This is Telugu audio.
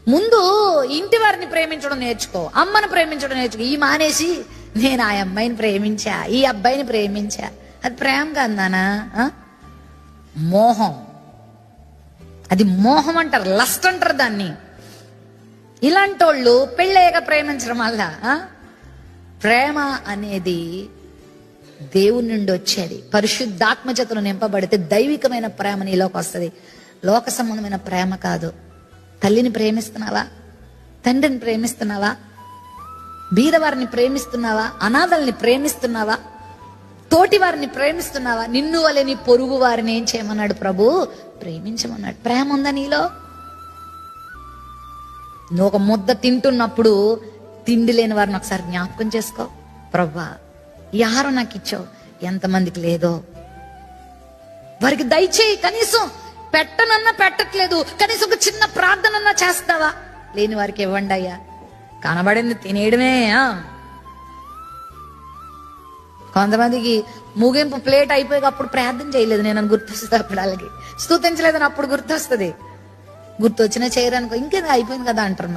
ముందు ఇంటి వారిని ప్రేమించడం నేర్చుకో, అమ్మను ప్రేమించడం నేర్చుకో. ఈ మానేసి నేను ఆ అమ్మాయిని ప్రేమించా, ఈ అబ్బాయిని ప్రేమించా, అది ప్రేమ కాదు నాన్న, మోహం. అది మోహం అంటారు, లస్ట్ అంటారు దాన్ని. ఇలాంటి వాళ్ళు పెళ్ళయ్యాక ప్రేమించడం వల్ల ప్రేమ అనేది దేవుని నుండి వచ్చేది. పరిశుద్ధాత్మ చేతను నింపబడితే దైవికమైన ప్రేమ నీలోకి వస్తుంది, లోక సంబంధమైన ప్రేమ కాదు. తల్లిని ప్రేమిస్తున్నావా? తండ్రిని ప్రేమిస్తున్నావా? బీదవారిని ప్రేమిస్తున్నావా? అనాథల్ని ప్రేమిస్తున్నావా? తోటి వారిని ప్రేమిస్తున్నావా? నిన్ను వలె నీ పొరుగు వారిని ఏం చేయమన్నాడు ప్రభు? ప్రేమించమన్నాడు. ప్రేమ ఉందా నీలో? నువ్వు ఒక ముద్ద తింటున్నప్పుడు తిండి లేని వారిని ఒకసారి జ్ఞాపకం చేసుకో. ప్రభా, ఈ ఆహారం నాకు ఇచ్చావు, ఎంతమందికి లేదో వారికి దయచేయి. కనీసం పెట్టనన్నా పెట్టట్లేదు, కనీసం ఒక చిన్న ప్రార్థనన్నా చేస్తావా? లేని వారికి ఇవ్వండి అయ్యా. కనబడింది తినేయడమే. కొంతమందికి ముగింపు ప్లేట్ అయిపోయి అప్పుడు ప్రార్థన చేయలేదు నేను గుర్తొస్తుంది, అప్పుడు వాళ్ళకి స్తుతించలేదని అప్పుడు గుర్తొస్తుంది. గుర్తొచ్చినా చేయరనుకో, ఇంకేదో అయిపోయింది కదా అంటారు.